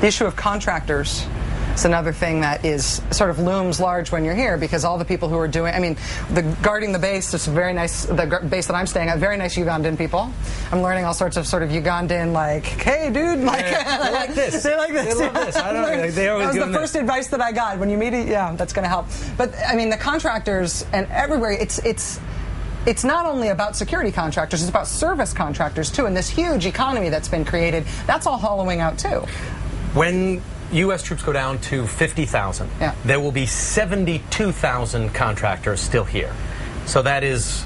The issue of contractors is another thing that is sort of looms large when you're here, because all the people who are doing, I mean, guarding the base is very nice, the base that I'm staying at, very nice Ugandan people. I'm learning all sorts of sort of Ugandan, like, hey, dude, like, they like this. They like this. They love this. I don't know. They always that was the first advice that I got. When you meet it, yeah, that's going to help. But, I mean, the contractors and everywhere, it's not only about security contractors, it's about service contractors, too. And this huge economy that's been created, that's all hollowing out, too. When U.S. troops go down to 50,000, there will be 72,000 contractors still here. So that is,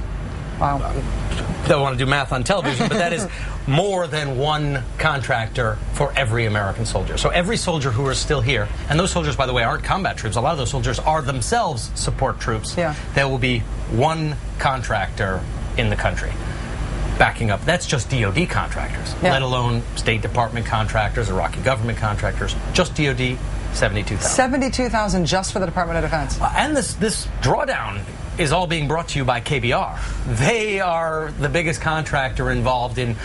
wow. I don't want to do math on television, but that is more than one contractor for every American soldier. So every soldier who is still here, and those soldiers, by the way, aren't combat troops. A lot of those soldiers are themselves support troops. Yeah. There will be one contractor in the country. Backing up, that's just DOD contractors, let alone State Department contractors, Iraqi government contractors. Just DOD, 72,000. 72,000 just for the Department of Defense. And this drawdown is all being brought to you by KBR. They are the biggest contractor involved in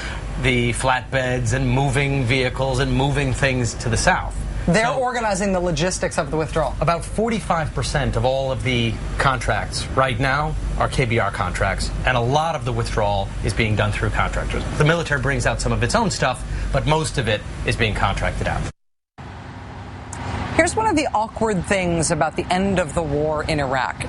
the flatbeds and moving vehicles and moving things to the south. They're organizing the logistics of the withdrawal. About 45% of all of the contracts right now are KBR contracts, and a lot of the withdrawal is being done through contractors. The military brings out some of its own stuff, but most of it is being contracted out. Here's one of the awkward things about the end of the war in Iraq.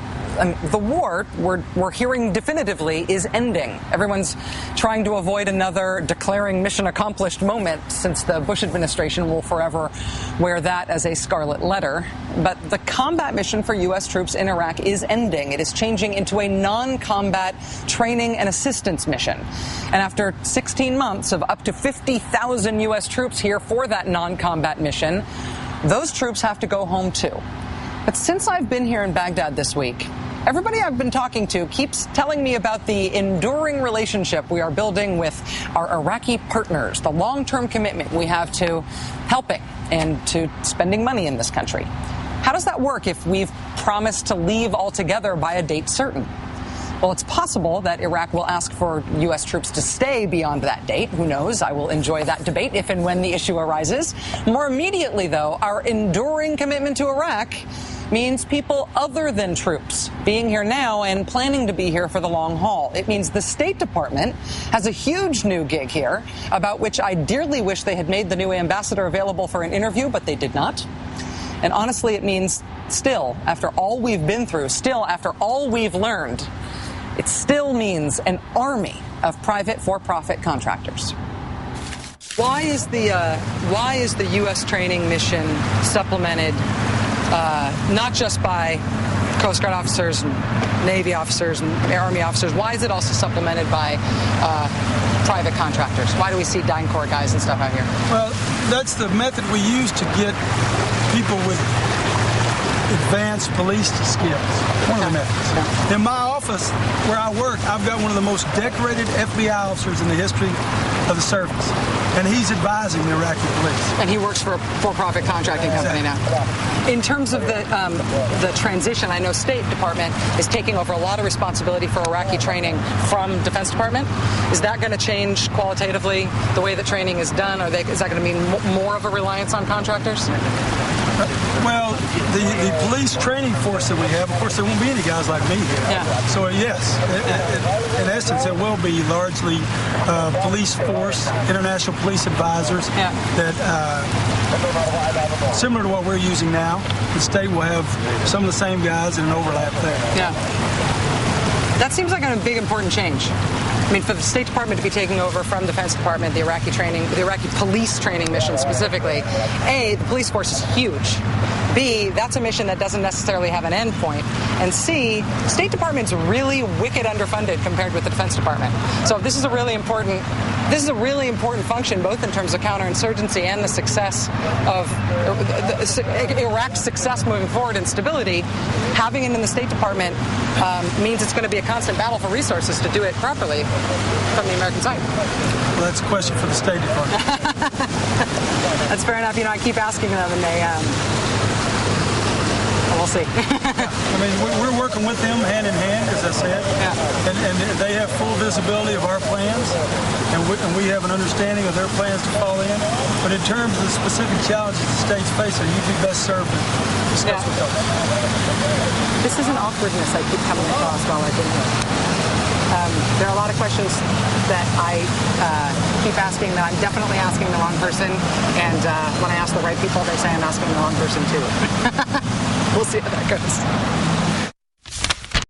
The war, we're hearing definitively, is ending. Everyone's trying to avoid another declaring mission accomplished moment, since the Bush administration will forever wear that as a scarlet letter. But the combat mission for U.S. troops in Iraq is ending. It is changing into a non-combat training and assistance mission. And after 16 months of up to 50,000 U.S. troops here for that non-combat mission, those troops have to go home too. But since I've been here in Baghdad this week, everybody I've been talking to keeps telling me about the enduring relationship we are building with our Iraqi partners, the long-term commitment we have to helping and to spending money in this country. How does that work if we've promised to leave altogether by a date certain? Well, it's possible that Iraq will ask for U.S. troops to stay beyond that date. Who knows? I will enjoy that debate if and when the issue arises. More immediately, though, our enduring commitment to Iraq means people other than troops being here now and planning to be here for the long haul. It means the State Department has a huge new gig here, about which I dearly wish they had made the new ambassador available for an interview, but they did not. And honestly, it means still, after all we've been through, still after all we've learned, it still means an army of private for-profit contractors. Why is the U.S. training mission supplemented not just by Coast Guard officers, and Navy officers, and Army officers? Why is it also supplemented by private contractors? Why do we see DynCorp guys and stuff out here? Well, that's the method we use to get people with advanced police skills. One of the methods. In my office, where I work, I've got one of the most decorated FBI officers in the history of the service, and he's advising the Iraqi police. And he works for a for-profit contracting company now. In terms of the transition, I know State Department is taking over a lot of responsibility for Iraqi training from Defense Department. Is that going to change qualitatively the way that training is done? Is that going to mean more of a reliance on contractors? Well, the police training force that we have, of course, there won't be any guys like me here. Yeah. So, yes, in essence, it will be largely police force, international police advisors that, similar to what we're using now, the state will have some of the same guys in an overlap there. Yeah. That seems like a big, important change. I mean, for the State Department to be taking over from the Defense Department, the Iraqi police training mission specifically, A, the police force is huge. B, that's a mission that doesn't necessarily have an end point. And C, the State Department's really wicked underfunded compared with the Defense Department. So this is a really important function, both in terms of counterinsurgency and the success of Iraq's success moving forward and stability. Having it in the State Department means it's going to be a constant battle for resources to do it properly from the American side. Well, that's a question for the State Department. That's fair enough. You know, I keep asking them, and they... we'll see. I mean, we're working with them hand in hand, as I said, and they have full visibility of our plans, and we have an understanding of their plans to fall in. But in terms of the specific challenges the state's facing, you'd be best served to discuss with them. This is an awkwardness I keep coming across while I've been here. There are a lot of questions that I keep asking that I'm definitely asking the wrong person, and when I ask the right people, they say I'm asking the wrong person too. We'll see how that goes.